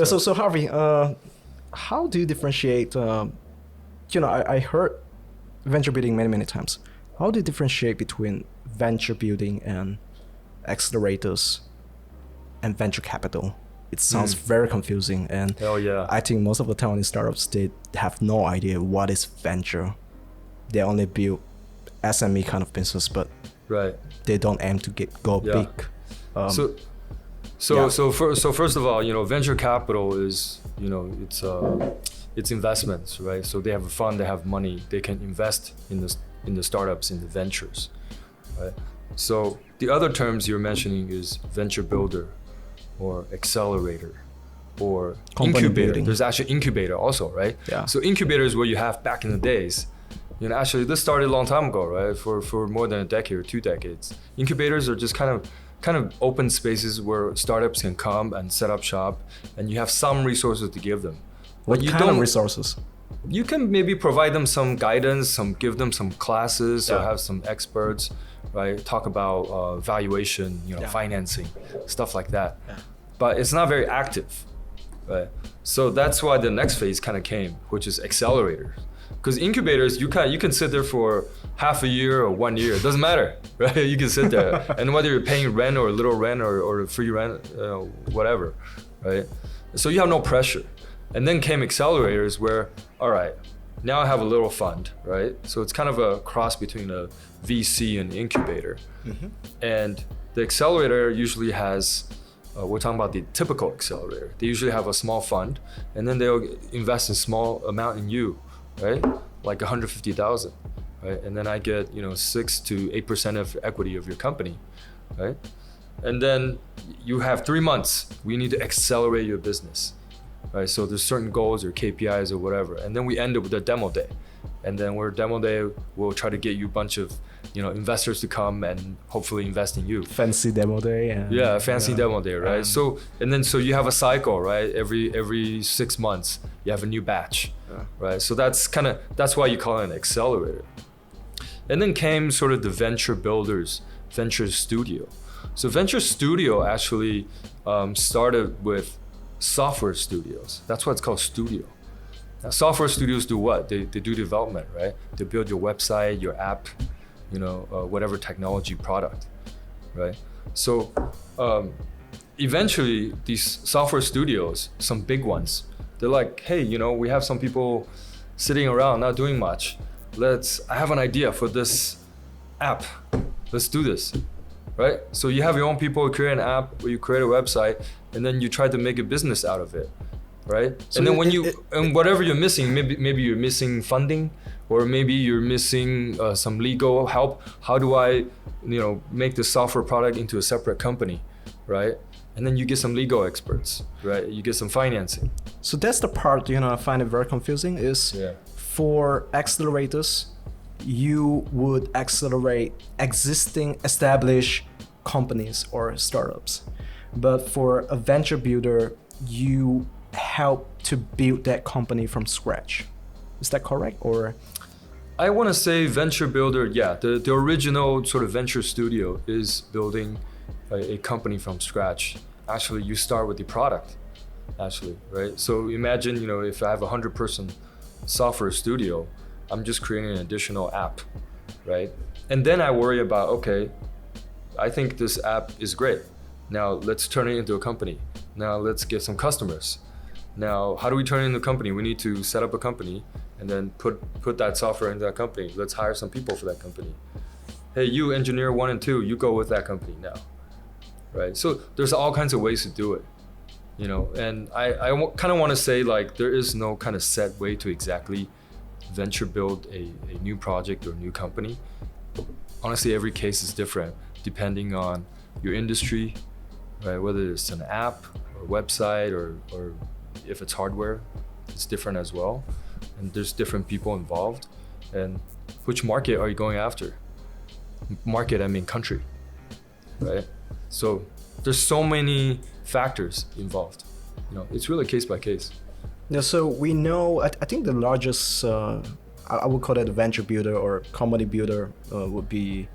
So Harvey, how do you differentiate? I heard venture building many times. How do you differentiate between venture building and accelerators and venture capital? It sounds very confusing, and I think most of the Taiwanese startups, they have no idea what is venture. They only build SME kind of business, but they don't aim to go big. So first of all, venture capital is, it's investments, right? So they have a fund, they have money, they can invest in the startups, in the ventures, right? So the other terms you're mentioning is venture builder, or accelerator, or company incubator. Building. There's actually incubator also, right? Yeah. So incubator is what you have back in the days. Actually this started a long time ago, right? For more than a decade or 2 decades. Incubators are just kind of open spaces where startups can come and set up shop, and you have some resources to give them. What kind of resources? You can maybe provide them some guidance, give them some classes, or have some experts, right? Talk about valuation, financing, stuff like that. Yeah. But it's not very active, right? So that's why the next phase kind of came, which is accelerators. Because incubators, you can sit there for half a year or 1 year. It doesn't matter, right? You can sit there, and whether you're paying rent or little rent or free rent, whatever, right? So you have no pressure. And then came accelerators where, all right, now I have a little fund, right? So it's kind of a cross between a VC and incubator. Mm-hmm. And the accelerator usually has, we're talking about the typical accelerator. They usually have a small fund, and then they'll invest a small amount in you, right? Like 150,000, right? And then I get, 6 to 8% of equity of your company, right? And then you have 3 months. We need to accelerate your business. Right, so there's certain goals or KPIs or whatever, and then we end up with a demo day, and then demo day we'll try to get you a bunch of investors to come and hopefully invest in you. Fancy demo day. Fancy demo day, right? So you have a cycle, right? Every 6 months you have a new batch, right? So that's why you call it an accelerator. And then came sort of the venture builders, venture studio. So venture studio actually started with software studios. That's why it's called studio. Now, software studios do what? They do development, right? They build your website, your app, whatever technology product, right? So eventually these software studios, some big ones, they're like, hey, we have some people sitting around not doing much. I have an idea for this app. Let's do this, right? So you have your own people create an app, or you create a website, and then you try to make a business out of it, right? So and then and whatever you're missing, maybe you're missing funding, or maybe you're missing some legal help. How do I, make the software product into a separate company, right? And then you get some legal experts, right? You get some financing. So that's the part, I find it very confusing is for accelerators, you would accelerate existing established companies or startups. But for a venture builder, you help to build that company from scratch. Is that correct? Or I want to say venture builder, the original sort of venture studio is building a company from scratch. Actually, you start with the product, right? So imagine, if I have a 100-person software studio, I'm just creating an additional app, right? And then I worry about, okay, I think this app is great. Now let's turn it into a company. Now let's get some customers. Now, how do we turn it into a company? We need to set up a company and then put that software into that company. Let's hire some people for that company. Hey, you engineer 1 and 2, you go with that company now, right? So there's all kinds of ways to do it, and I kind of want to say like there is no kind of set way to exactly venture build a new project or new company. Honestly, every case is different depending on your industry, right? Whether it's an app or website or if it's hardware, it's different as well. And there's different people involved. And which market are you going after? Market, I mean country, right? So there's so many factors involved. It's really case by case. Yeah, so we know, I think the largest, I would call it a venture builder or company builder would be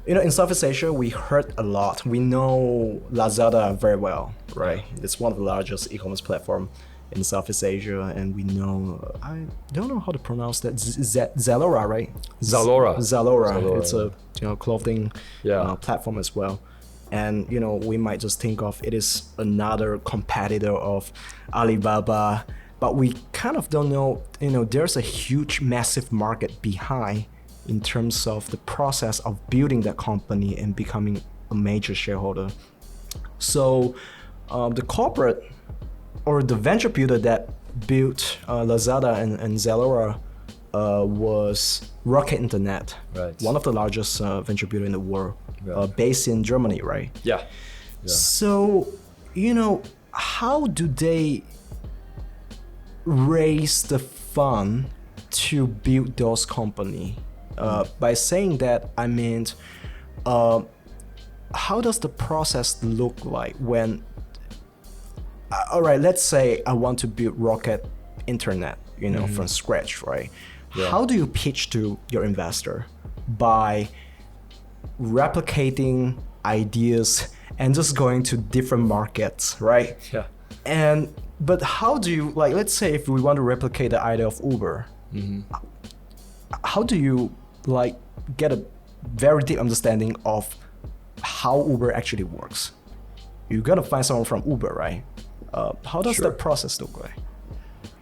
In Southeast Asia, we heard a lot. We know Lazada very well, right? It's one of the largest e-commerce platform in Southeast Asia, and we know, I don't know how to pronounce that, Zalora, right? Zalora. It's a clothing platform as well. And we might just think of it as another competitor of Alibaba, but we kind of don't know, there's a huge, massive market behind in terms of the process of building that company and becoming a major shareholder. So the corporate or the venture builder that built Lazada and Zalora was Rocket Internet, right. One of the largest venture builder in the world, based in Germany, right? Yeah. So, how do they raise the fund to build those company? By saying that, I mean, how does the process look like when, all right, let's say I want to build Rocket Internet, from scratch, right? Yeah. How do you pitch to your investor? By replicating ideas and just going to different markets, right? Yeah. But how do you, let's say if we want to replicate the idea of Uber, how do you get a very deep understanding of how Uber actually works? You gotta find someone from Uber, right? How does that process look like?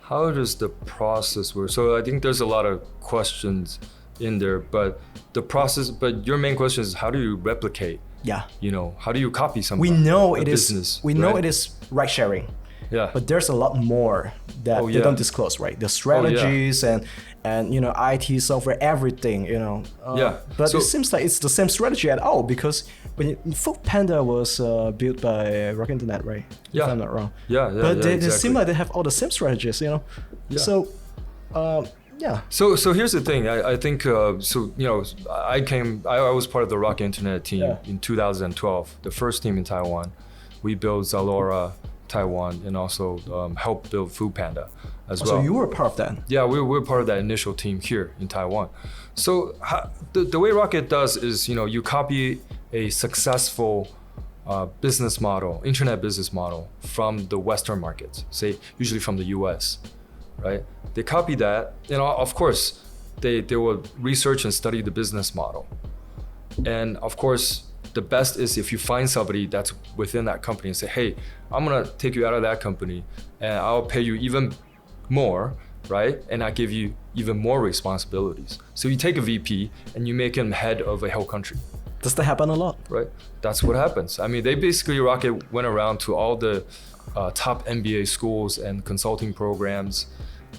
How does the process work? So I think there's a lot of questions in there, but your main question is, how do you replicate? Yeah. How do you copy something? We know it is ride sharing. Yeah. But there's a lot more that they don't disclose, right? The strategies and IT, software, everything, But it seems like it's the same strategy at all, because when Foodpanda was built by Rocket Internet, right? Yeah. If I'm not wrong. Yeah. But they exactly. seem like they have all the same strategies, Yeah. So, yeah. So here's the thing. I think I was part of the Rocket Internet team in 2012, the first team in Taiwan. We built Zalora Taiwan and also helped build Foodpanda as well. So you were part of that? Yeah, we were part of that initial team here in Taiwan. So the way Rocket does is, you copy a successful business model, internet business model from the Western markets, say usually from the US, right? They copy that, of course, they will research and study the business model. And of course, the best is if you find somebody that's within that company and say, hey, I'm gonna take you out of that company and I'll pay you even more, right? And I give you even more responsibilities. So you take a VP and you make him head of a whole country. Does that happen a lot? Right, that's what happens. I mean, they basically, Rocket went around to all the top MBA schools and consulting programs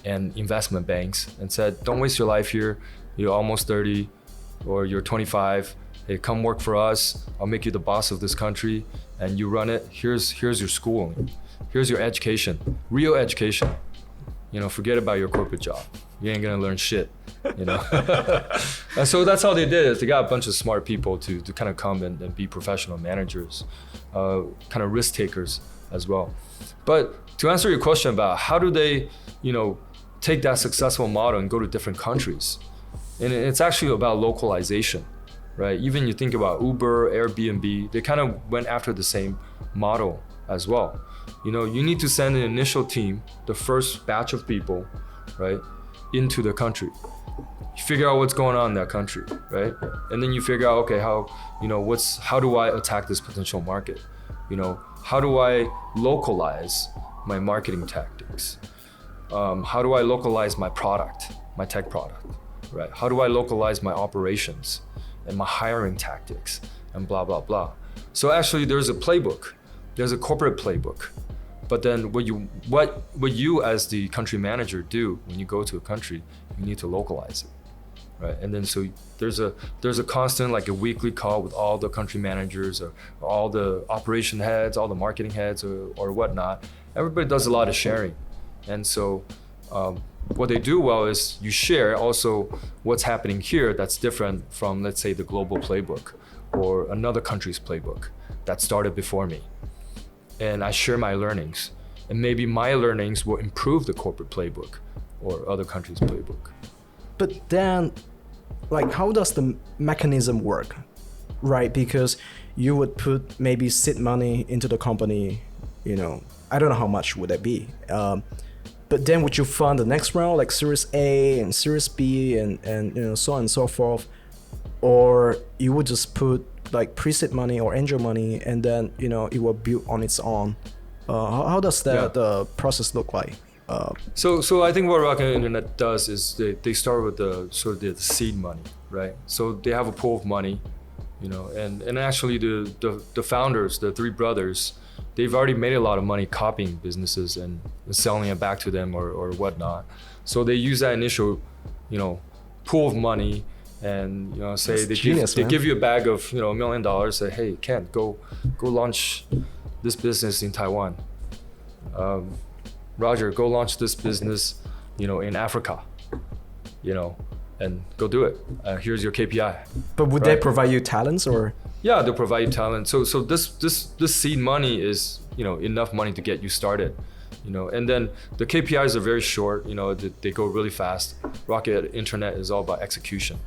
and investment banks and said, don't waste your life here. You're almost 30 or you're 25. Hey, come work for us. I'll make you the boss of this country and you run it. Here's your schooling. Here's your education, real education. Forget about your corporate job. You ain't gonna learn shit, And so that's how they did it. They got a bunch of smart people to kind of come and be professional managers, kind of risk takers as well. But to answer your question about how do they, take that successful model and go to different countries, and it's actually about localization. Right? Even you think about Uber, Airbnb, they kind of went after the same model as well. You need to send an initial team, the first batch of people, right, into the country. You figure out what's going on in that country, right? And then you figure out, okay, how do I attack this potential market? How do I localize my marketing tactics? How do I localize my product, my tech product, right? How do I localize my operations and my hiring tactics and blah, blah, blah. So actually there's a playbook, there's a corporate playbook. But then what you as the country manager do when you go to a country, you need to localize it, right? And then so there's a constant, like a weekly call with all the country managers or all the operation heads, all the marketing heads or whatnot. Everybody does a lot of sharing. And so what they do well is you share also what's happening here that's different from, let's say, the global playbook or another country's playbook that started before me. And I share my learnings. And maybe my learnings will improve the corporate playbook or other countries' playbook. But then, how does the mechanism work? right? Because you would put maybe seed money into the company, you know, I don't know how much would that be. But then would you fund the next round, like Series A and Series B and you know, so on and so forth? Or you would just put like pre-seed money or angel money and then, you know, it will build on its own? How does that process look like? So I think what Rocket Internet does is they start with the seed money, right? So they have a pool of money, you know, and actually the founders, the three brothers, they've already made a lot of money copying businesses and selling it back to them or whatnot. So they use that initial, you know, pool of money and, you know, say they give you a bag of, you know, $1 million, say, hey, Ken, go launch this business in Taiwan. Roger, go launch this business, you know, in Africa, you know, and go do it. Here's your KPI. But would they provide you talents or? Yeah, they'll provide you talent. So this seed money is, you know, enough money to get you started, you know, and then the KPIs are very short, you know, they go really fast. Rocket Internet is all about execution.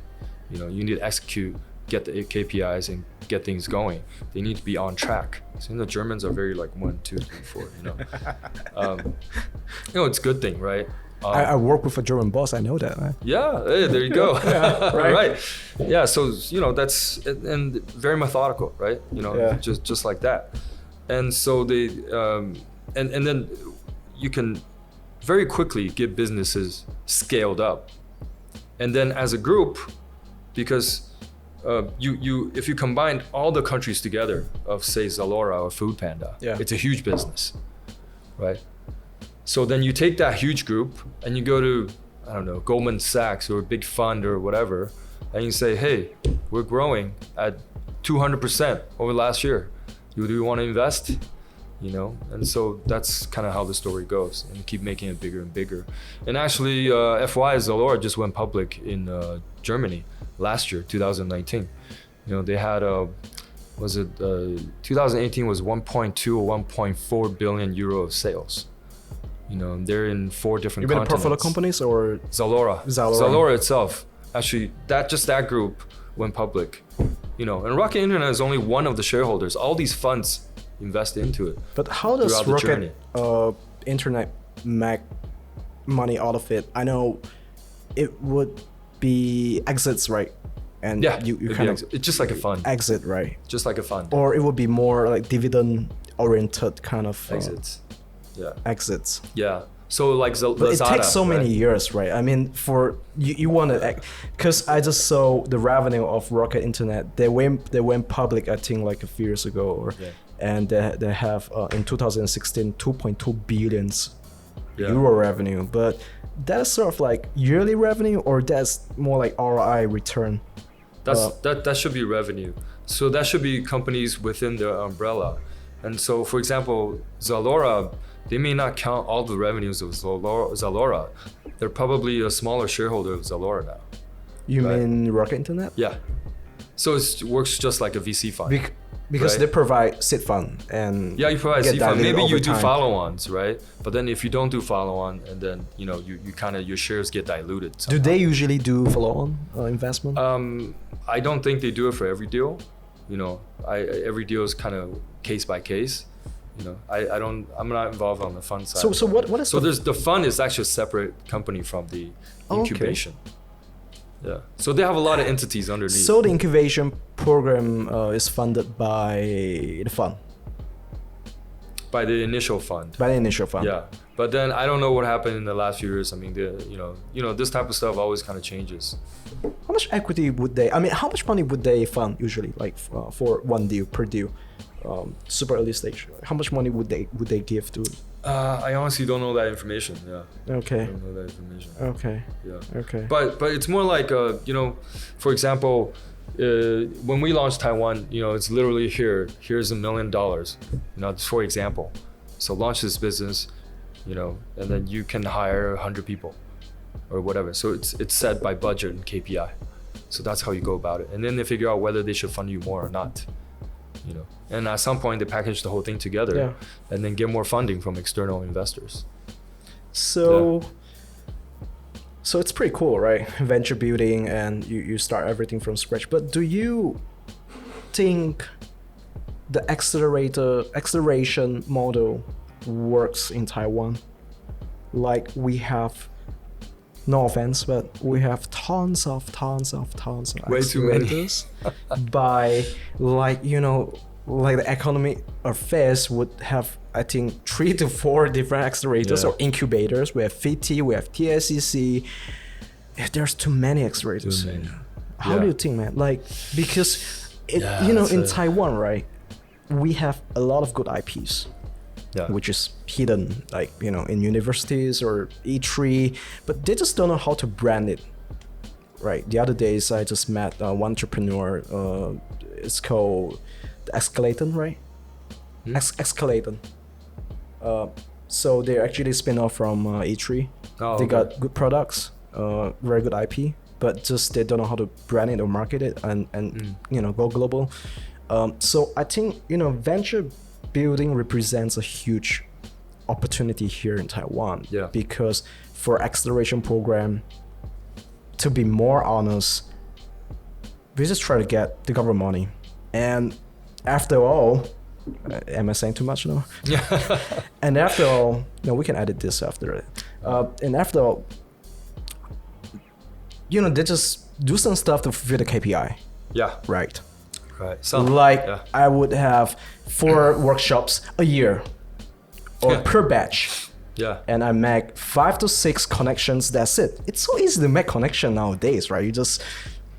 You know, you need to execute, get the KPIs and get things going. They need to be on track. So the Germans are very like 1, 2, 3, 4, you know. You know, it's a good thing, right? I work with a German boss, I know that, right? Yeah, hey, there you go. Yeah, right. Yeah, so, you know, that's, and very methodical, right? You know, just like that. And so they, and then you can very quickly get businesses scaled up. And then as a group, because if you combine all the countries together of say Zalora or Foodpanda, it's a huge business, right? So then you take that huge group and you go to, I don't know, Goldman Sachs or a big fund or whatever, and you say, hey, we're growing at 200% over last year. Do you want to invest? You know, and so that's kind of how the story goes, and you keep making it bigger and bigger. And actually, FY Zalora just went public in Germany last year, 2019. You know, they had 2018 was 1.2 or 1.4 billion euro of sales. You know, they're in 4 different continents. You mean portfolio companies or? Zalora itself. Actually, that group went public. You know, and Rocket Internet is only one of the shareholders. All these funds invest into it. But how does Rocket Internet make money out of it? I know it would be exits, right? And you kind of it's just like a fund. Exit, right? Just like a fund. Or it would be more like dividend oriented kind of exits. Exits. Yeah. So like but it takes so many years, right? I mean, for you want to, because I just saw the revenue of Rocket Internet. They went public, I think, like a few years ago, and they have in 2016 2.2 billion euro revenue. But that's sort of like yearly revenue, or that's more like ROI return. That should be revenue. So that should be companies within their umbrella. And so, for example, Zalora, they may not count all the revenues of Zalora. They're probably a smaller shareholder of Zalora now. You mean Rocket Internet? Yeah. So it works just like a VC fund. Because they provide seed fund and you provide seed fund. Maybe you do time. follow-ons, right? But then if you don't do follow-on, and then you know you kind of your shares get diluted. Somehow. Do they usually do follow-on investment? I don't think they do it for every deal. You know, every deal is kind of case by case. You know, I'm not involved on the fund side. So what is the fund is actually a separate company from the incubation. Yeah. So they have a lot of entities underneath. So the incubation program is funded by the fund. By the initial fund. Yeah. But then I don't know what happened in the last few years. I mean, you know, this type of stuff always kind of changes. How much equity would they? I mean, how much money would they fund usually, like for one deal per deal, super early stage? How much money would they give to? I honestly don't know that information. Yeah. Okay. I don't know that information. Okay. Yeah. Okay. But it's more like you know, for example, when we launched Taiwan, you know, it's literally here's $1 million. You know, for example, so launch this business, you know, and then you can hire 100 people, or whatever. So it's set by budget and KPI. So that's how you go about it, and then they figure out whether they should fund you more or not. You know, and at some point they package the whole thing together, and then get more funding from external investors. So it's pretty cool, right? Venture building, and you start everything from scratch. But do you think the acceleration model works in Taiwan? Like we have, no offense, but we have tons of way too many by like the economic affairs would have, I think, 3 to 4 different accelerators or incubators. We have FIT, we have TSCC. There's too many accelerators. How do you think, man? Like, because in Taiwan, right, we have a lot of good IPs, which is hidden, like in universities or E3, but they just don't know how to brand it. Right. The other days, I just met one entrepreneur. It's called Escalator, right? Escalator. So they're actually spin off from E3. They got good products, very good IP, but just they don't know how to brand it or market it and go global. So I think venture building represents a huge opportunity here in Taiwan. Yeah. Because for acceleration program, to be more honest, we just try to get the government money. And after all, am I saying too much now? Yeah. And after all, we can edit this after it. And after all, they just do some stuff to fulfill the KPI. Yeah. Right. I would have 4 workshops a year or per batch. Yeah. And I make 5 to 6 connections. That's it. It's so easy to make connection nowadays, right? You just,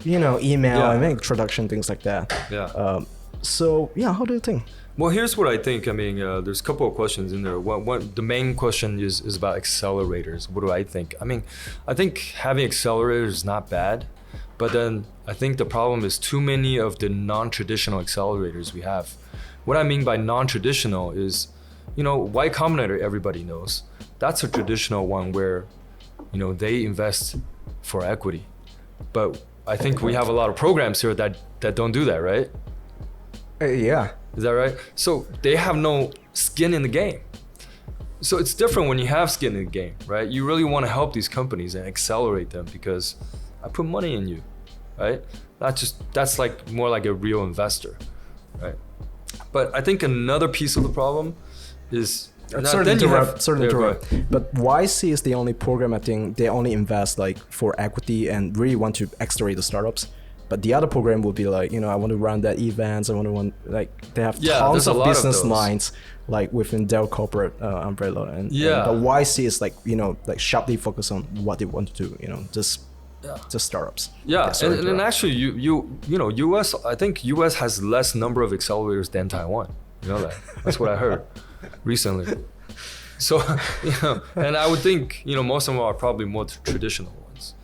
email and make introduction, things like that. Yeah. So how do you think? Well, here's what I think. I mean, there's a couple of questions in there. One, the main question is about accelerators. What do I think? I mean, I think having accelerators is not bad, but then I think the problem is too many of the non-traditional accelerators we have. What I mean by non-traditional is, Y Combinator, everybody knows. That's a traditional one where, they invest for equity. But I think we have a lot of programs here that don't do that, right? Yeah. Is that right? So they have no skin in the game. So it's different when you have skin in the game, right? You really want to help these companies and accelerate them because I put money in you, right? That's like more like a real investor, right? But I think another piece of the problem is Sorry to interrupt. But YC is the only program I think they only invest like for equity and really want to accelerate the startups. But the other program would be like, I want to run that events. I want to run they have tons of business lines like within their corporate umbrella. And the YC is like, like sharply focused on what they want to do, just startups. Yeah, and actually, US, I think US has less number of accelerators than Taiwan. You know that? That's what I heard recently. So, and I would think, most of them are probably more traditional ones.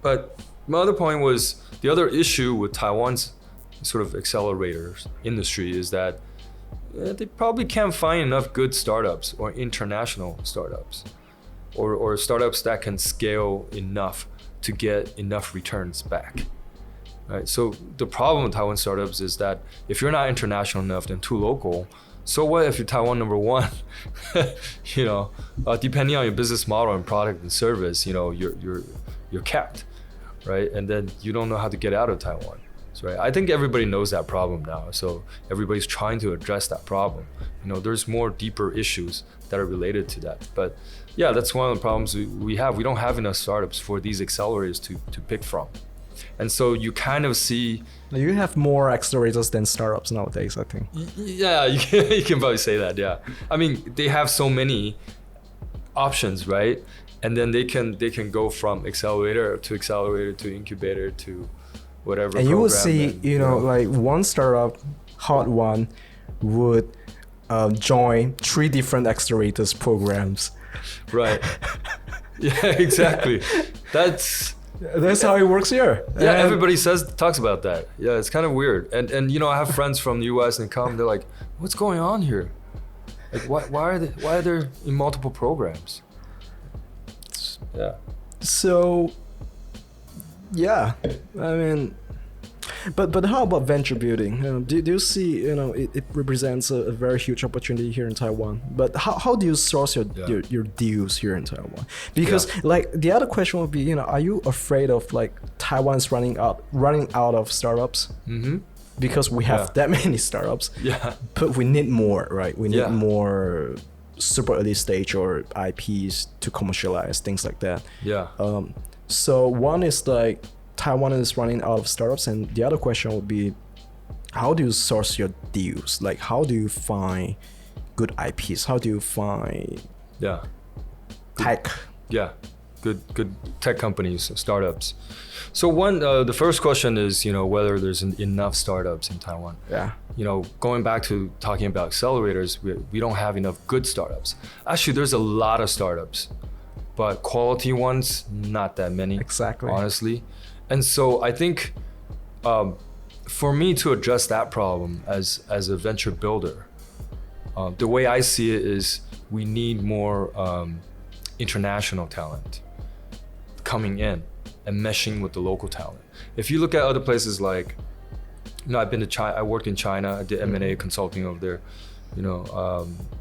But my other point was the other issue with Taiwan's sort of accelerators industry is that they probably can't find enough good startups or international startups or startups that can scale enough to get enough returns back. Right? So the problem with Taiwan startups is that if you're not international enough and too local, so what if you're Taiwan number one? Depending on your business model and product and service, you're capped, right? And then you don't know how to get out of Taiwan. So, right? I think everybody knows that problem now. So everybody's trying to address that problem. There's more deeper issues that are related to that. But yeah, that's one of the problems we have. We don't have enough startups for these accelerators to pick from. And so you kind of see... You have more accelerators than startups nowadays, I think. Yeah, you can probably say that, yeah. I mean, they have so many options, right? And then they can go from accelerator to incubator to whatever. And you will see, like one startup, hot one, would join 3 different accelerators programs. Right. Yeah, exactly. That's how it works here. Yeah, everybody talks about that. Yeah, it's kind of weird. And I have friends from the US and they're like, what's going on here? Like, why are there in multiple programs? Yeah. So, yeah, I mean, but how about venture building? Do you see, it represents a very huge opportunity here in Taiwan. But how do you source your deals here in Taiwan? Because like the other question would be, are you afraid of like Taiwan's running out of startups? Mm-hmm. because we have that many startups. Yeah. But we need more, right? We need Yeah. more super early stage or IPs to commercialize, things like that. Yeah. So one is like Taiwan is running out of startups, and the other question would be, how do you source your deals? Like, how do you find good IPs? How do you find tech? Yeah, good tech companies, startups. So the first question is, whether there's enough startups in Taiwan. Yeah. Going back to talking about accelerators, we don't have enough good startups. Actually, there's a lot of startups, but quality ones, not that many. Exactly. Honestly. And so I think for me to address that problem as a venture builder, the way I see it is we need more international talent coming in and meshing with the local talent. If you look at other places like, I've been to China, I worked in China, I did M&A consulting over there,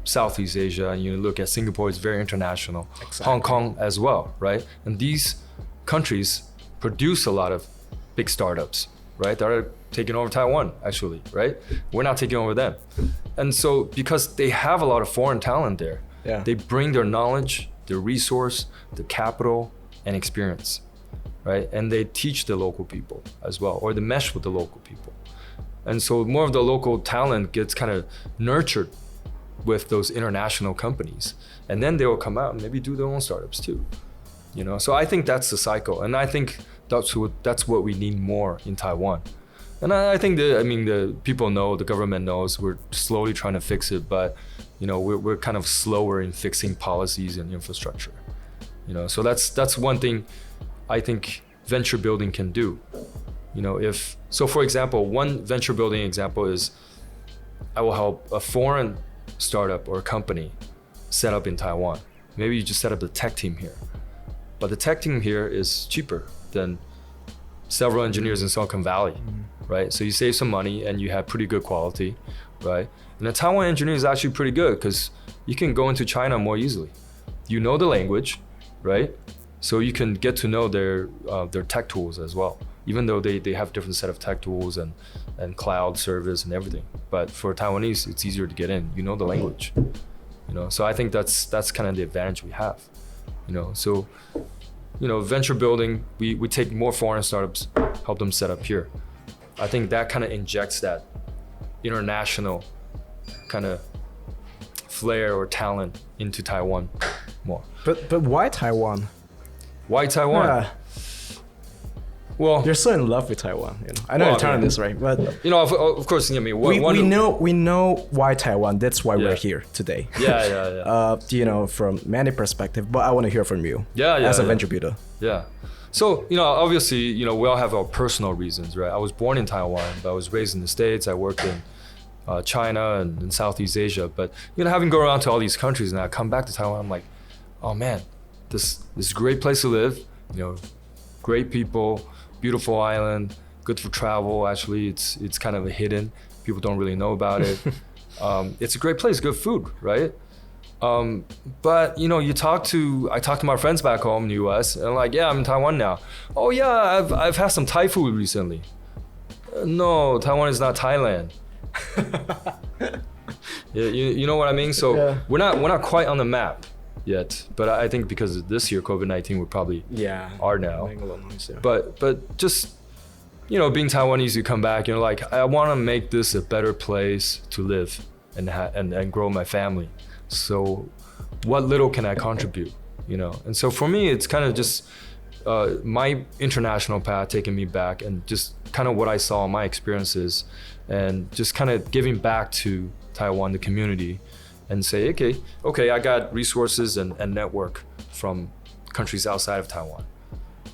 Southeast Asia, and you look at Singapore, it's very international. Exactly. Hong Kong as well, right? And these countries produce a lot of big startups, right? That are taking over Taiwan, actually, right? We're not taking over them. And so because they have a lot of foreign talent there, they bring their knowledge, their resource, the capital, and experience, right? And they teach the local people as well, or they mesh with the local people. And so more of the local talent gets kind of nurtured with those international companies. And then they will come out and maybe do their own startups too. So I think that's the cycle. And I think that's what we need more in Taiwan. And I think the people know, the government knows, we're slowly trying to fix it, but we're kind of slower in fixing policies and infrastructure. So that's one thing I think venture building can do. For example, one venture building example is I will help a foreign startup or company set up in Taiwan. Maybe you just set up the tech team here. But the tech team here is cheaper than several engineers in Silicon Valley, right? So you save some money and you have pretty good quality, right? And the Taiwan engineer is actually pretty good because you can go into China more easily. You know the language, right? So you can get to know their tech tools as well, even though they have different set of tech tools and cloud service and everything. But for Taiwanese, it's easier to get in. You know the language, So I think that's kind of the advantage we have, So, venture building, we take more foreign startups, help them set up here. I think that kind of injects that international kind of flair or talent into Taiwan more. But why Taiwan? Why Taiwan? Yeah. Well, you're so in love with Taiwan. I know you're telling this, right? But of course, we know why Taiwan. That's why we're here today. Yeah. From many perspectives, but I want to hear from you. As a venture builder. Yeah. So obviously, we all have our personal reasons, right? I was born in Taiwan, but I was raised in the States. I worked in China and in Southeast Asia. But having gone around to all these countries, and I come back to Taiwan, I'm like, oh man, this is a great place to live. Great people. Beautiful island, good for travel. Actually, it's kind of a hidden. People don't really know about it. It's a great place, good food, right? But I talk to my friends back home in the U.S. and I'm like, yeah, I'm in Taiwan now. Oh yeah, I've had some Thai food recently. No, Taiwan is not Thailand. You know what I mean? So we're not quite on the map yet, but I think because of this year COVID-19 we probably are now. But just being Taiwanese, you come back, like I want to make this a better place to live and grow my family. So what little can I contribute? And so for me it's kind of just my international path taking me back and just kind of what I saw in my experiences and just kind of giving back to Taiwan, the community. And say, okay, I got resources and network from countries outside of Taiwan.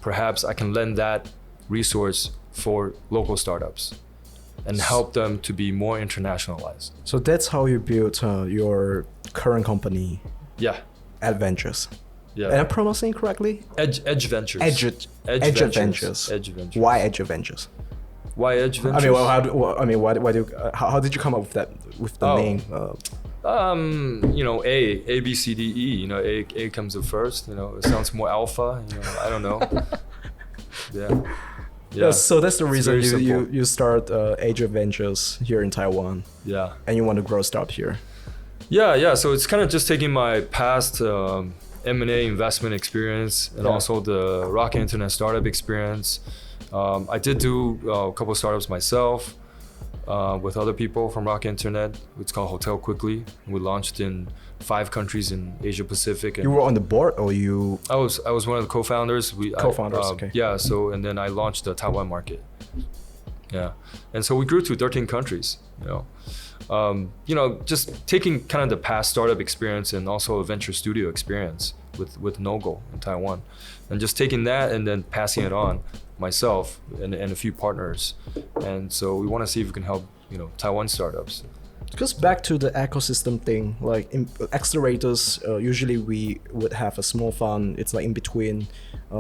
Perhaps I can lend that resource for local startups and help them to be more internationalized. So that's how you built your current company. Yeah. Adventures. Yeah. Am I pronouncing it correctly? Edge Ventures. Edge Ventures. Edge Ventures. Why Edge Ventures? Why Edge Ventures? How did you come up with the name? A, B, C, D, E. A comes up first. It sounds more alpha. I don't know. Yeah. Yeah. So that's the It's reason very you start Age of Ventures here in Taiwan. Yeah. And you want to grow a startup here. Yeah. So it's kind of just taking my past M&A investment experience and also the Rocket Internet startup experience. I did do a couple of startups myself with other people from Rocket Internet. It's called Hotel Quickly. We launched in 5 countries in Asia Pacific. And you were on the board, or you? I was one of the co-founders. Okay. Yeah. So and then I launched the Taiwan market. Yeah, and so we grew to 13 countries. Just taking kind of the past startup experience and also a venture studio experience with Nogo in Taiwan, and just taking that and then passing it on myself and a few partners. And so we want to see if we can help Taiwan startups. Because back to the ecosystem thing, like in accelerators, usually we would have a small fund. It's like in between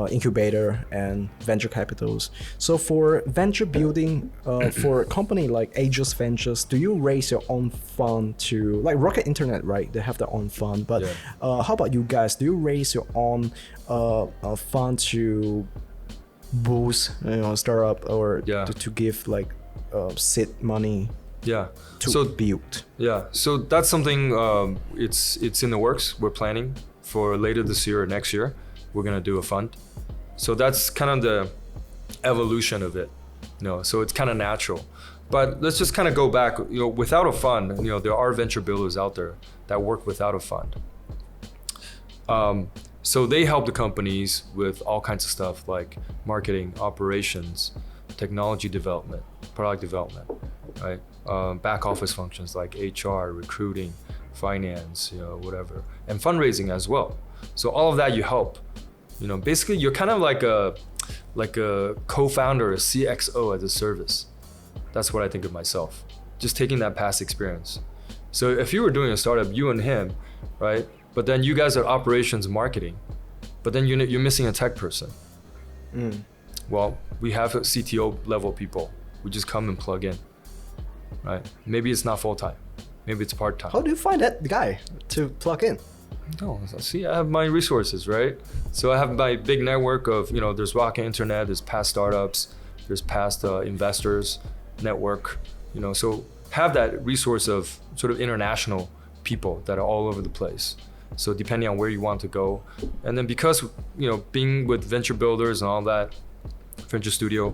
incubator and venture capitals. So for venture building, for a company like Aegis Ventures, do you raise your own fund to, like Rocket Internet, right? They have their own fund. But how about you guys? Do you raise your own fund to boost startup, or to give like seed money? To build. So that's something, it's in the works. We're planning for later this year or next year. We're gonna do a fund. So that's kind of the evolution of it. So it's kind of natural. But let's just kind of go back, without a fund, there are venture builders out there that work without a fund. So they help the companies with all kinds of stuff like marketing, operations, technology development, product development, right? Back office functions like HR, recruiting, finance, whatever, and fundraising as well. So all of that you help. Basically you're kind of like a co-founder, a CXO as a service. That's what I think of myself. Just taking that past experience. So if you were doing a startup, you and him, right? But then you guys are operations marketing, but then you're missing a tech person. Well, we have CTO level people. We just come and plug in. Right? Maybe it's not full-time. Maybe it's part-time. How do you find that guy to plug in? No, see, I have my resources, right? So I have my big network of, there's Rocket Internet, there's past startups, there's past investors network, so have that resource of sort of international people that are all over the place. So depending on where you want to go. And then because, being with venture builders and all that, venture studio,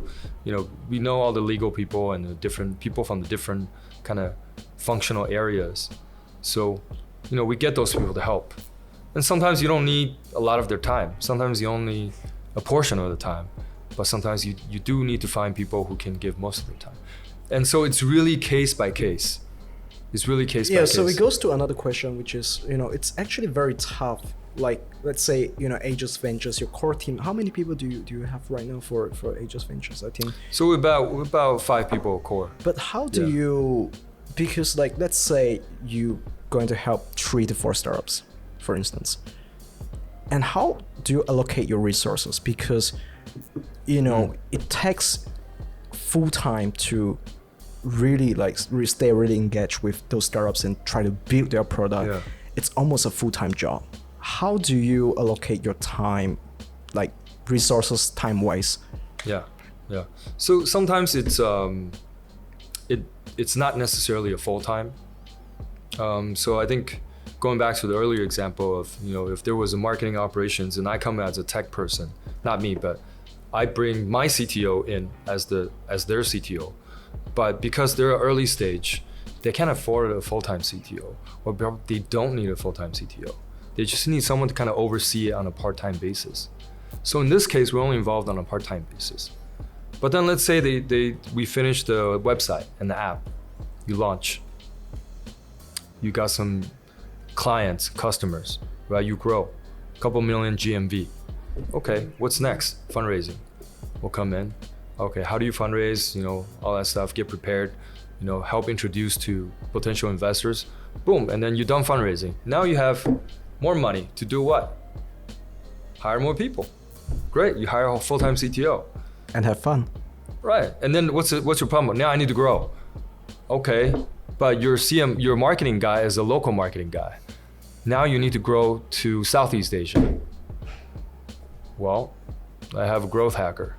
we know all the legal people and the different people from the different kind of functional areas. So, we get those people to help. And sometimes you don't need a lot of their time. Sometimes you only need a portion of the time. But sometimes you do need to find people who can give most of their time. And so it's really case by case. It's really case by case. Yeah, so it goes to another question, which is, it's actually very tough. Like, let's say, Aegis Ventures, your core team, how many people do you have right now for Aegis Ventures? I think. So we're about 5 people core. But how do you, because like, let's say you going to help 3 to 4 startups, for instance. And how do you allocate your resources? Because, it takes full time to really stay really engaged with those startups and try to build their product. Yeah. It's almost a full-time job. How do you allocate your time, like resources time-wise? Yeah. So sometimes it's not necessarily a full-time. So I think going back to the earlier example of, if there was a marketing operations and I come as a tech person, not me, but I bring my CTO in as their CTO. But because they're early stage, they can't afford a full-time CTO, or they don't need a full-time CTO. They just need someone to kind of oversee it on a part-time basis. So in this case, we're only involved on a part-time basis. But then let's say we finish the website and the app, you launch. You got some clients, customers, right? You grow, a couple million GMV. Okay, what's next? Fundraising will come in. Okay, how do you fundraise? All that stuff, get prepared, help introduce to potential investors. Boom, and then you're done fundraising. Now you have more money to do what? Hire more people. Great, you hire a full-time CTO. And have fun. Right, and then what's your problem? Now I need to grow. Okay, but your marketing guy is a local marketing guy. Now you need to grow to Southeast Asia. Well, I have a growth hacker.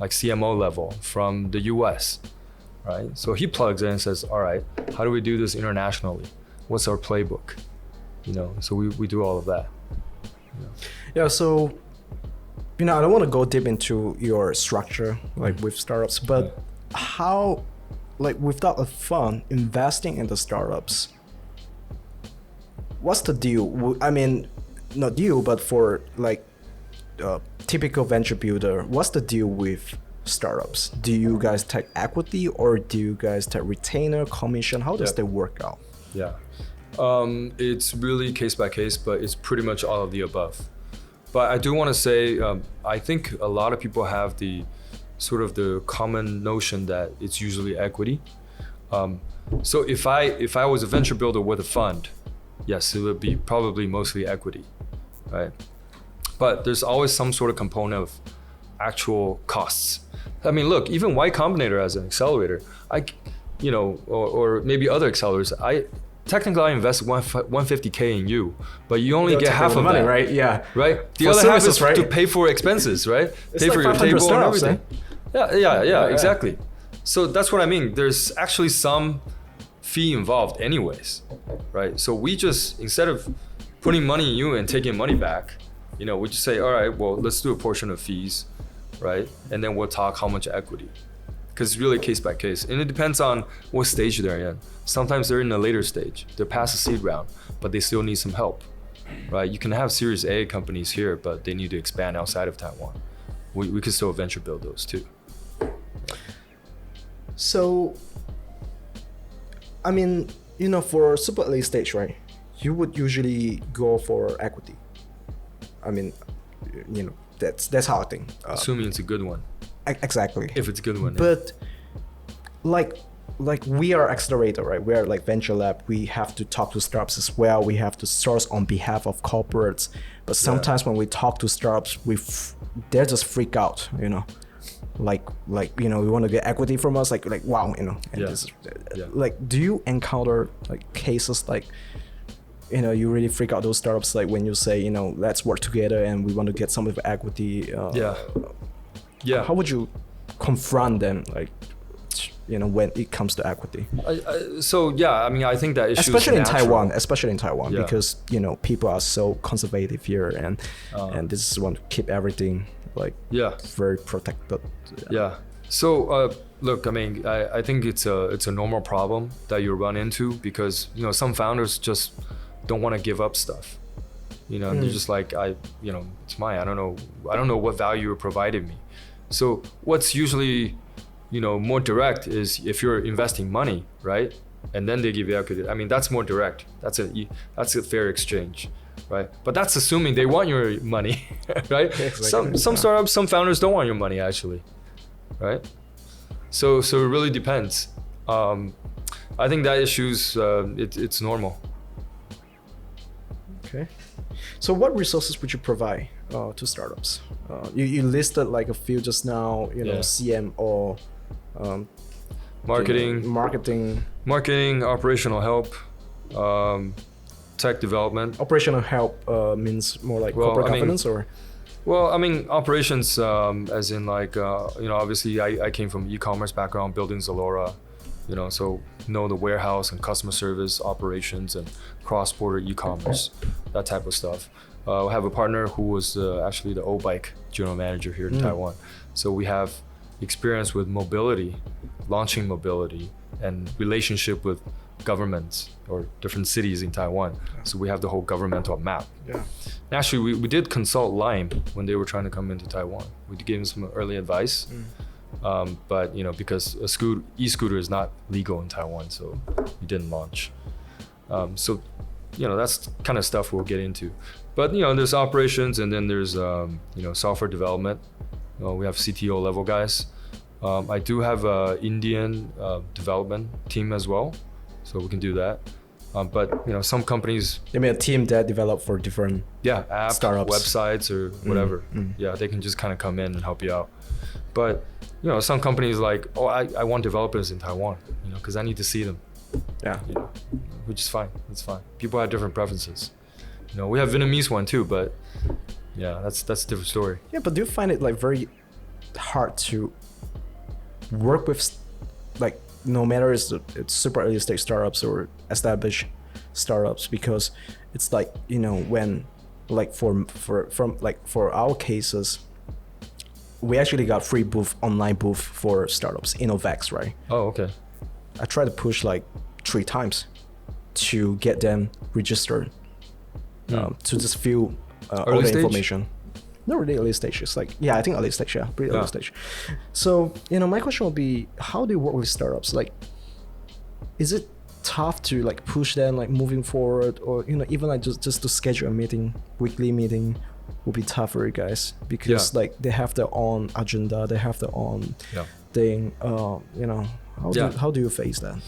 like CMO level from the US, right? So he plugs in and says, all right, how do we do this internationally? What's our playbook? So we do all of that. Yeah, so, I don't want to go deep into your structure, like with startups, but how, like without a fund investing in the startups, what's the deal? I mean, not deal, but for like typical venture builder, what's the deal with startups? Do you guys take equity or do you guys take retainer, commission? How does that work out? Yeah. It's really case by case, but it's pretty much all of the above. But I do want to say, I think a lot of people have the sort of the common notion that it's usually equity. So if I was a venture builder with a fund, yes, it would be probably mostly equity, right? But there's always some sort of component of actual costs. I mean, look, even Y Combinator as an accelerator, or maybe other accelerators, technically I invest $150K in you, but you only get half of money, that, right? Yeah. Right. The for other services, half is right? to pay for expenses, right? It's Pay like for your 500 table and startups, everything. Yeah, exactly. So that's what I mean. There's actually some fee involved, anyways, right? So we just, instead of putting money in you and taking money back, we just say, all right, well, let's do a portion of fees, right? And then we'll talk how much equity. Because it's really case by case. And it depends on what stage they're in. Sometimes they're in a later stage. They're past the seed round, but they still need some help, right? You can have Series A companies here, but they need to expand outside of Taiwan. We could still venture build those too. So, I mean, for super early stage, right? You would usually go for equity. I mean, that's how I think. Assuming it's a good one. Exactly. If it's a good one. But like we are Accelerator, right? We are like venture lab. We have to talk to startups as well. We have to source on behalf of corporates. But sometimes when we talk to startups, they just freak out, Like we want to get equity from us, like wow, and this is, like, do you encounter like cases like you really freak out those startups, like when you say let's work together and we want to get some of the equity? How would you confront them, like when it comes to equity? I think that issue especially is in Taiwan, because people are so conservative here, and this is want to keep everything like very protected. So look, I mean, I think it's a normal problem that you run into, because some founders just don't want to give up stuff. They're just like, it's mine. I don't know what value you're providing me. So what's usually more direct is if you're investing money, right? And then they give you equity. I mean, that's more direct. That's a fair exchange, right? But that's assuming they want your money, right? Exactly. Some startups, some founders don't want your money actually, right? So it really depends. I think that issue's it's normal. Okay. So what resources would you provide to startups? You listed like a few just now, CMO, marketing, operational help, tech development. Operational help means more like corporate governance, or? Well, I mean, operations, as in like, obviously I came from e-commerce background, building Zalora, so know the warehouse and customer service operations and cross-border e-commerce, that type of stuff. I have a partner who was actually the O-Bike general manager here in Taiwan. So we have experience with mobility, launching mobility, and relationship with governments or different cities in Taiwan. So we have the whole governmental map. And actually, we did consult Lime when they were trying to come into Taiwan. We gave them some early advice. But because e-scooter is not legal in Taiwan, so we didn't launch. So that's kind of stuff we'll get into. But there's operations, and then there's software development. We have CTO level guys. I do have a Indian development team as well, so we can do that. But some companies. You mean a team that develop for different apps, startups, websites, or whatever. They can just kind of come in and help you out. But some companies like, I want developers in Taiwan, because I need to see them. Which is fine. That's fine. People have different preferences. We have Vietnamese one too, but that's a different story. Yeah, but do you find it like very hard to work with, like, no matter it's super early stage startups or established startups, because it's like, you know, when like for our cases, we actually got free online booth for startups, Innovex, right? Oh, okay. I tried to push like 3 times to get them registered, to just fill all the information. Not really early stage. It's like, yeah, I think early stage, yeah, pretty early stage. So, you know, my question would be, how do you work with startups? Like, is it tough to like push them like moving forward, or, you know, even like just to schedule a meeting, weekly meeting will be tough for you guys, because like they have their own agenda, they have their own thing. You know, how do you face that?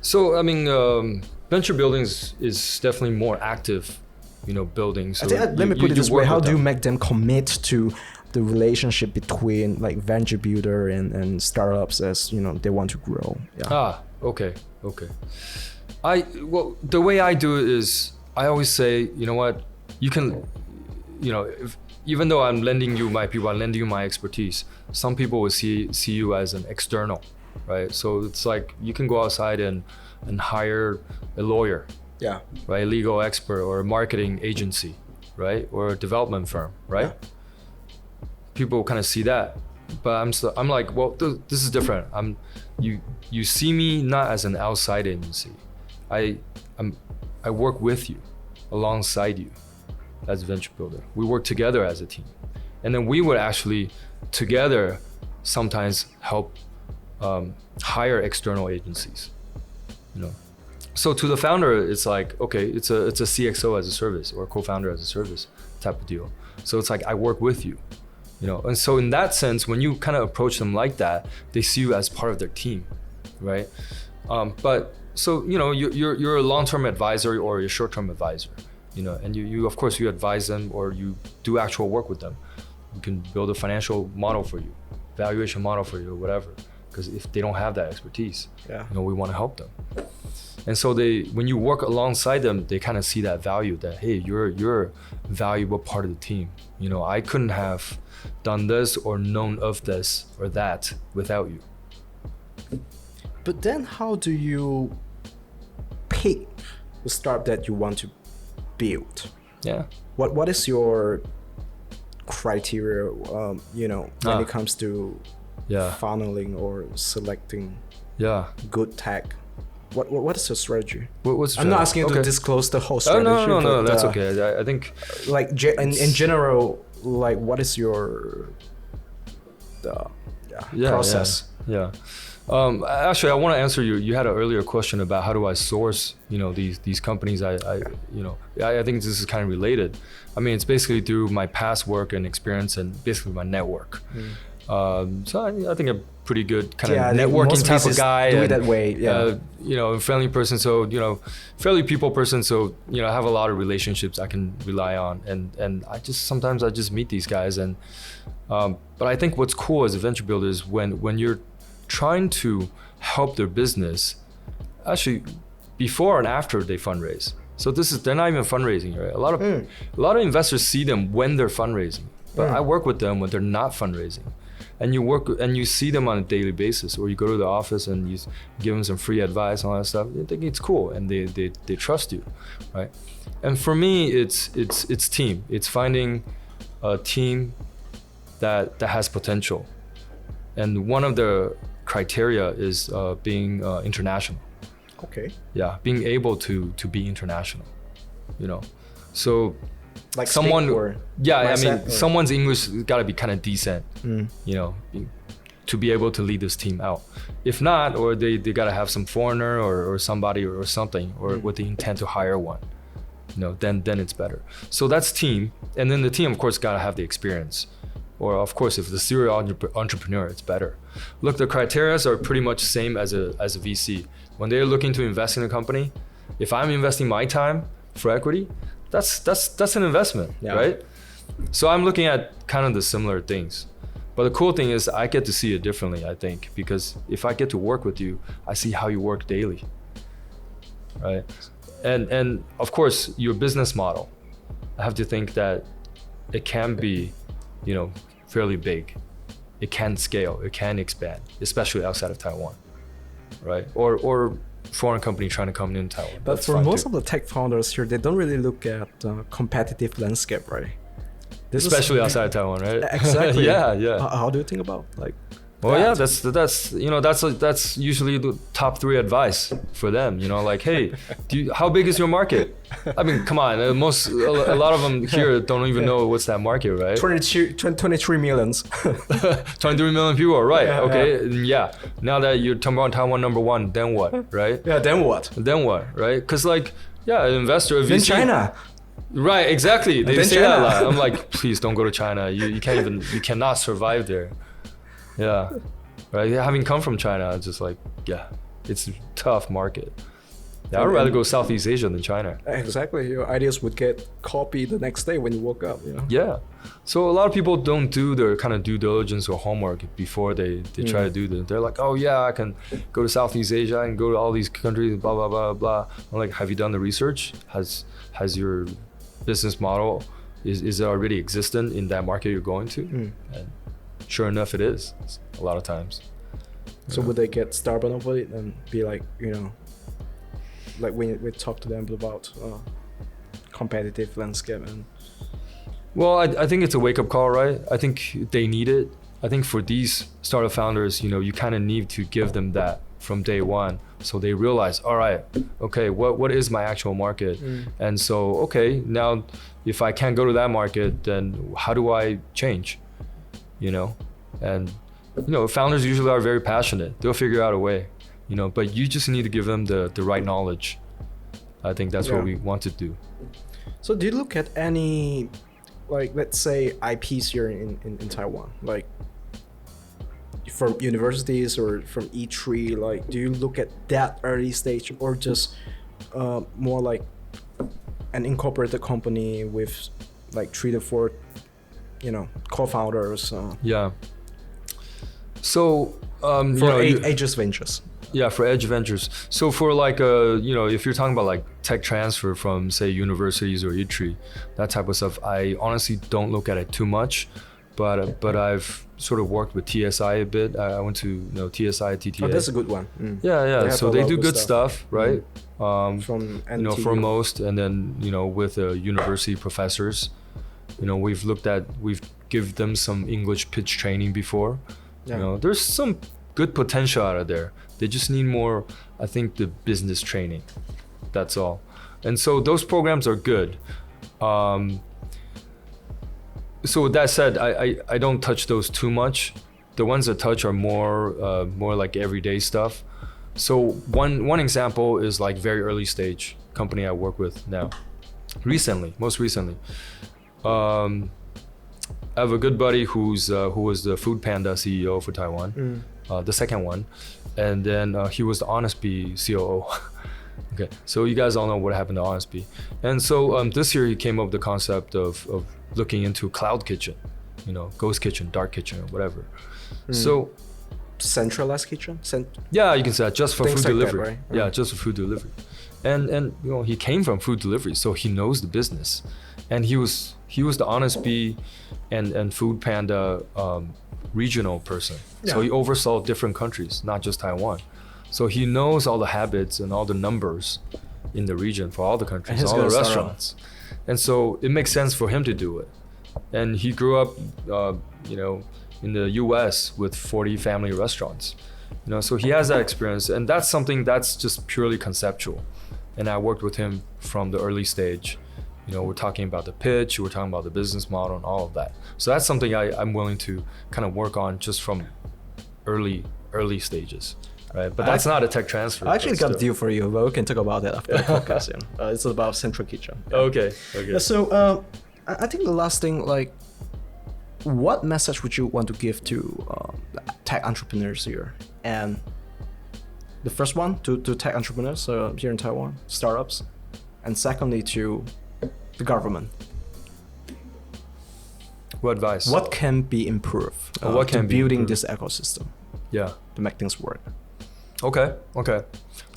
So, I mean, venture building is definitely more active, you know, building. So let me put it this way: how do you make them commit to the relationship between like venture builder and startups, as you know they want to grow? Okay. Well, the way I do it is I always say, you know what, you can, you know, even though I'm lending you my people, I'm lending you my expertise, some people will see you as an external, right? So it's like you can go outside and hire a lawyer, right, a legal expert, or a marketing agency, right, or a development firm, right? People kind of see that, but I'm like, well, this is different. You see me not as an outside agency. I work with you, alongside you, as a venture builder. We work together as a team, and then we would actually together sometimes help hire external agencies, you know. So to the founder, it's like, okay, it's a CXO as a service, or co-founder as a service type of deal. So it's like, I work with you, you know. And so in that sense, when you kind of approach them like that, they see you as part of their team, right? But so, you know, you're a long-term advisor or a short-term advisor, you know, and you of course you advise them, or you do actual work with them. You can build a financial model for you, valuation model for you, or whatever. Because if they don't have that expertise, you know, we want to help them. And so when you work alongside them, they kind of see that value, that, hey, you're a valuable part of the team. You know, I couldn't have done this or known of this or that without you. But then how do you pick the startup that you want to build? Yeah. What is your criteria, you know, when it comes to funneling or selecting good tech? What is your strategy? I'm not asking you to disclose the whole strategy. No, that's okay. I think, like, in general, like, what is your process? Yeah. Actually, I want to answer you. You had an earlier question about how do I source, you know, these companies. I think this is kind of related. I mean, it's basically through my past work and experience, and basically my network. So I think I'm pretty good kind of networking type of guy. Do it that way, you know, a friendly person. So, you know, fairly people person. So, you know, I have a lot of relationships I can rely on, and sometimes I just meet these guys. And but I think what's cool as a venture builder is when you're trying to help their business, actually before and after they fundraise. So they're not even fundraising, right? A lot of investors see them when they're fundraising, but I work with them when they're not fundraising. And you see them on a daily basis, or you go to the office and you give them some free advice and all that stuff. They think it's cool, and they trust you, right? And for me, it's team. It's finding a team that has potential, and one of the criteria is being international. Okay. Yeah, being able to be international, you know. So, like someone, or someone's English got to be kind of decent, you know, to be able to lead this team out. If not, or they got to have some foreigner or somebody or something, or with the intent to hire one, you know, then it's better. So that's team, and then the team, of course, got to have the experience. Or of course, if the serial entrepreneur, it's better. Look, the criteria are pretty much same as a VC. When they're looking to invest in a company, if I'm investing my time for equity, that's an investment, right? So I'm looking at kind of the similar things. But the cool thing is I get to see it differently, I think, because if I get to work with you, I see how you work daily, right? And of course, your business model, I have to think that it can be, you know, fairly big, it can scale, it can expand, especially outside of Taiwan, right? Or foreign company trying to come in Taiwan. But for most of the tech founders here, they don't really look at competitive landscape, right? Especially outside of Taiwan, right? Exactly. Yeah. How do you think about like? Well, yeah, that's usually the top 3 advice for them. Like, hey, how big is your market? I mean, come on, a lot of them here don't even know what's that market, right? 23 millions. 23 million people, right? Yeah, okay, yeah. Now that you're talking about Taiwan number 1, then what, right? Yeah, then what? Then what, right? Because like, yeah, an investor, Then China. Right, exactly. They say China. that a lot. I'm like, please don't go to China. You cannot survive there. Yeah, right. Having come from China, it's just like, yeah, it's a tough market. Yeah, I'd rather go Southeast Asia than China. Exactly. Your ideas would get copied the next day when you woke up. Yeah. So a lot of people don't do their kind of due diligence or homework before they try to do this. They're like, oh yeah, I can go to Southeast Asia and go to all these countries, blah blah blah blah. I'm like, have you done the research? Has your business model is it already existent in that market you're going to? And sure enough, it is a lot of times. So would they get stubborn over it and be like, like when we talk to them about competitive landscape and? Well, I think it's a wake-up call, right? I think they need it. I think for these startup founders, you kind of need to give them that from day one, so they realize, all right, okay, what is my actual market? And so, okay, now if I can't go to that market, then how do I change? And founders usually are very passionate. They'll figure out a way, but you just need to give them the right knowledge. I think that's what we want to do. So do you look at any, like, let's say IPs here in Taiwan, like from universities or from E3, like, do you look at that early stage or just more like an incorporated company with like 3 to 4 co-founders? Yeah. So for Aegis Ventures. Yeah, for Edge Ventures. So for like if you're talking about like tech transfer from say universities or E3, that type of stuff, I honestly don't look at it too much, but I've sort of worked with TSI a bit. I went to TSI, TTA. Oh, that's a good one. Yeah. So they do good stuff, right? From Foremost, and then with university professors, we've given them some English pitch training before. There's some good potential out of there. They just need more, I think, the business training. That's all. And so those programs are good. So with that said, I don't touch those too much. The ones that touch are more like everyday stuff. So one example is like very early stage company I work with now. Most recently. I have a good buddy who was the Food Panda CEO for Taiwan, the second one, and then he was the Honest Bee COO. Okay, so you guys all know what happened to Honest Bee, and so this year he came up with the concept of looking into cloud kitchen, ghost kitchen, dark kitchen, or whatever. So centralized kitchen. Yeah, you can say that, just for food delivery. That, right? Yeah, just for food delivery, and he came from food delivery, so he knows the business, and he was the Honest Bee and Food Panda regional person. Yeah. So he oversaw different countries, not just Taiwan. So he knows all the habits and all the numbers in the region for all the countries, all the restaurants. And so it makes sense for him to do it. And he grew up, in the US with 40 family restaurants. So he has that experience, and that's something that's just purely conceptual. And I worked with him from the early stage. We're talking about the pitch, we're talking about the business model and all of that. So that's something I'm willing to kind of work on just from early stages, right? But that's not a tech transfer. I actually got a deal for you, but we can talk about that after the podcast. It's about Central Kitchen. Yeah. Okay. Yeah, so I think the last thing, like, what message would you want to give to tech entrepreneurs here? And the first one to tech entrepreneurs here in Taiwan, startups, and secondly to the government. What advice? What can be improved? What can be building improved? This ecosystem? Yeah, to make things work. Okay.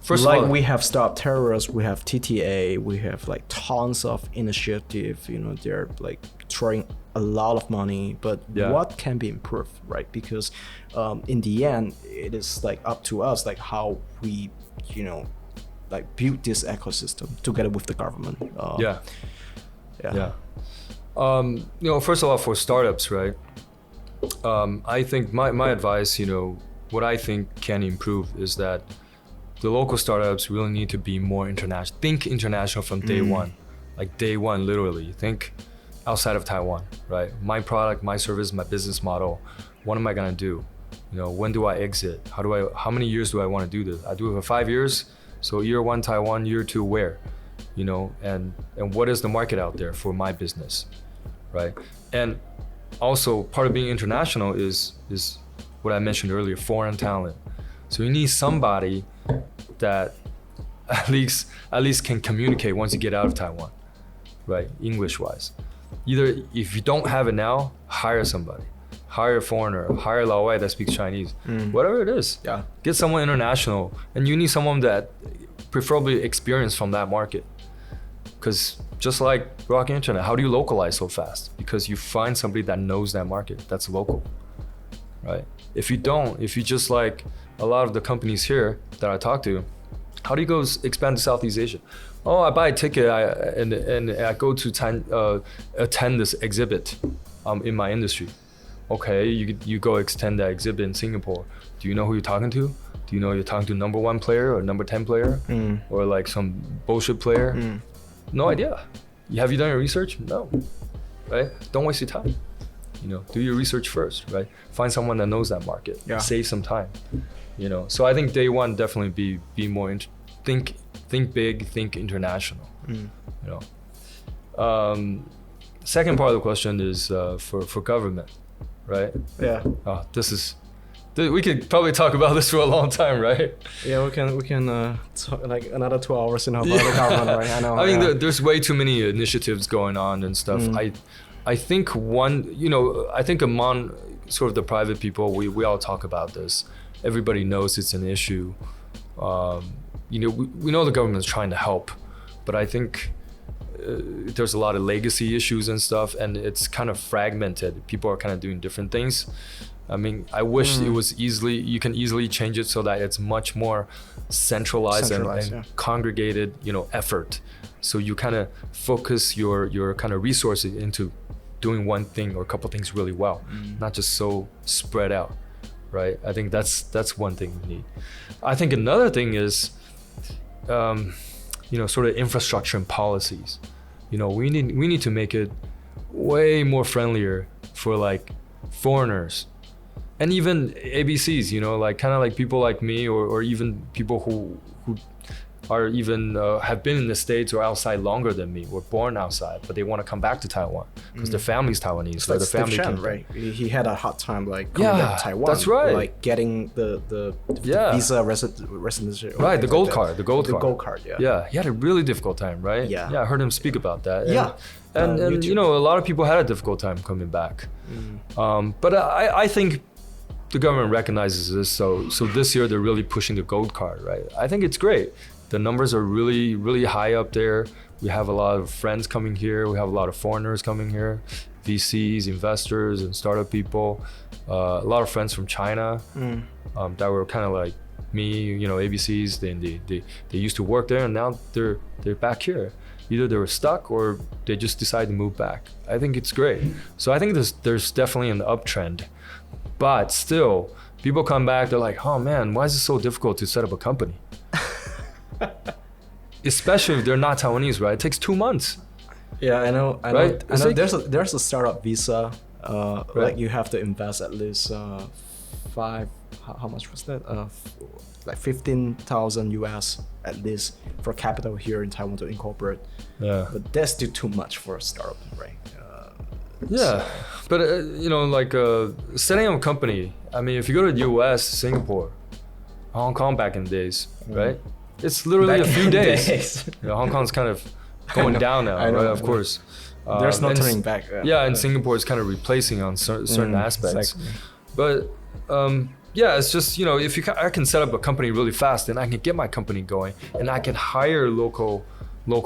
First like of all, we have Stop Terrorists, we have TTA, we have like tons of initiative. They're like throwing a lot of money, but what can be improved, right? Because in the end, it is like up to us, like how we, like build this ecosystem together with the government. Yeah. First of all, for startups, right? I think my advice, what I think can improve is that the local startups really need to be more international. Think international from day one, like day one, literally. Think outside of Taiwan, right? My product, my service, my business model. What am I gonna do? When do I exit? How many years do I want to do this? I do it for 5 years. So year 1 Taiwan, year 2 where? And what is the market out there for my business, right? And also part of being international is what I mentioned earlier, foreign talent. So you need somebody that at least can communicate once you get out of Taiwan, right? English-wise. Either if you don't have it now, hire somebody. Hire a foreigner, hire a Lao Wai that speaks Chinese, whatever it is. Yeah. Get someone international, and you need someone that preferably experienced from that market. Because just like Rocket Internet, how do you localize so fast? Because you find somebody that knows that market, that's local, right? If you just like a lot of the companies here that I talk to, how do you go expand to Southeast Asia? Oh, I buy a ticket and I go to attend this exhibit in my industry. Okay, you go extend that exhibit in Singapore. Do you know who you're talking to? Do you know you're talking to number 1 player or number 10 player? Or like some bullshit player? No idea. Have you done your research? No, right? Don't waste your time. Do your research first, right? Find someone that knows that market. Yeah. Save some time. So I think day one definitely be more think big, think international. Second part of the question is for government, right? Yeah. We could probably talk about this for a long time, right? Yeah, we can talk like another 2 hours about the government, right? I know. I mean, there's way too many initiatives going on and stuff. I think among sort of the private people, we all talk about this. Everybody knows it's an issue. We know the government's trying to help, but I think there's a lot of legacy issues and stuff, and it's kind of fragmented. People are kind of doing different things. I mean, I wish it was you can easily change it so that it's much more centralized and congregated, effort. So you kind of focus your kind of resources into doing one thing or a couple things really well, not just so spread out, right? I think that's one thing we need. I think another thing is, sort of infrastructure and policies. We need to make it way more friendlier for like foreigners. And even ABCs, like kind of like people like me or even people who are even have been in the States or outside longer than me, were born outside, but they want to come back to Taiwan because their family's Taiwanese. So that's the family Chen, right? He had a hard time like coming back to Taiwan. That's right. Like getting the visa residency. Right, the gold card. The gold card, yeah. Yeah, he had a really difficult time, right? Yeah. Yeah, I heard him speak about that. And a lot of people had a difficult time coming back. But I think the government recognizes this, so this year they're really pushing the gold card, right? I think it's great. The numbers are really, really high up there. We have a lot of friends coming here. We have a lot of foreigners coming here, VCs, investors, and startup people. A lot of friends from China that were kind of like me, ABCs. They used to work there, and now they're back here. Either they were stuck or they just decided to move back. I think it's great. So I think there's definitely an uptrend. But still, people come back, they're like, oh man, why is it so difficult to set up a company? Especially if they're not Taiwanese, right? It takes 2 months. Yeah, I know. Right? I know. There's a startup visa. Right. Like you have to invest at least how much was that? Like 15,000 US at least for capital here in Taiwan to incorporate. Yeah. But that's still too much for a startup, right? Yeah, but setting up a company. I mean, if you go to the US, Singapore, Hong Kong back in the days, right? It's literally a few days. Hong Kong's kind of going down now, right? Of course. There's no turning back. And Singapore is kind of replacing on certain aspects. Exactly. But yeah, it's just, you know, if I can set up a company really fast, then I can get my company going, and I can hire local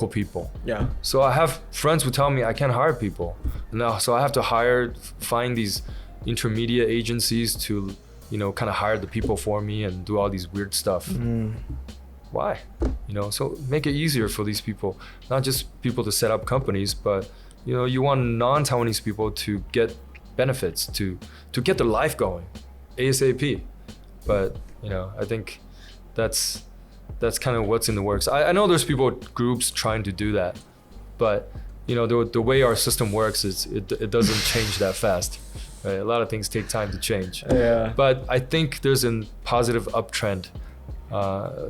people. Yeah. So I have friends who tell me I can't hire people. Now, so I have to find these intermediate agencies to, you know, kind of hire the people for me and do all these weird stuff. Why? You know, so make it easier for these people, not just people to set up companies, but, you know, you want non-Taiwanese people to get benefits, to get their life going ASAP. But, you know, I think that's kind of what's in the works. I know there's groups trying to do that, but, you know, the way our system works is it doesn't change that fast. Right? A lot of things take time to change. Yeah. But I think there's a positive uptrend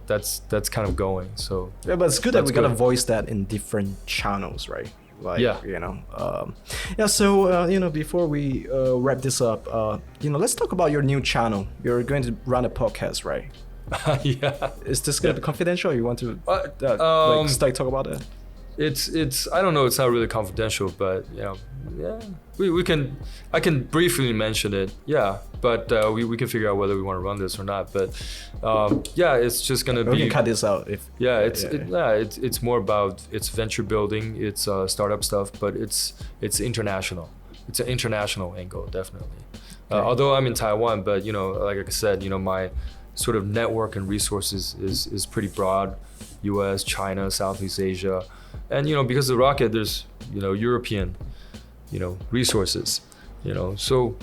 that's kind of going. So yeah, but it's good that we gotta voice that in different channels, right? Like, yeah. You know, yeah. So you know, before we wrap this up, you know, let's talk about your new channel. You're going to run a podcast, right? Yeah. Is this gonna be confidential? Or you want to like talk about it? It's I don't know. It's not really confidential, but you know, yeah, I can briefly mention it. Yeah, but we can figure out whether we want to run this or not. But yeah, it's just gonna be. We can cut this out if. Yeah, it's more about it's venture building, it's startup stuff, but it's international. It's an international angle, definitely. Okay. Although I'm in Taiwan, but you know, like I said, you know, my sort of network and resources is pretty broad. U.S., China, Southeast Asia. And, you know, because of Rocket, there's, you know, European, you know, resources, you know, so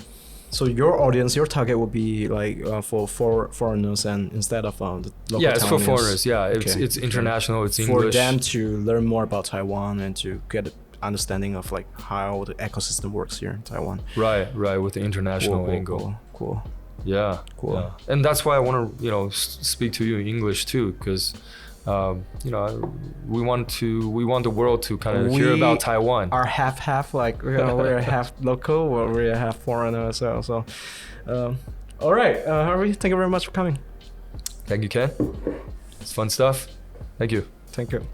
your audience, your target would be like for foreigners and instead of the local yeah, it's Taiwanese. For foreigners. Yeah, Okay. it's international. It's for English. For them to learn more about Taiwan and to get an understanding of like how the ecosystem works here in Taiwan. Right, with the international angle. Cool. Yeah, cool. Yeah. And that's why I want to, you know, speak to you in English too, because you know, we want the world to kind of hear about Taiwan. Are half like, you know, we're half local or we're half foreigner as well. So, all right, Harvey, thank you very much for coming. Thank you, Ken. It's fun stuff. Thank you. Thank you.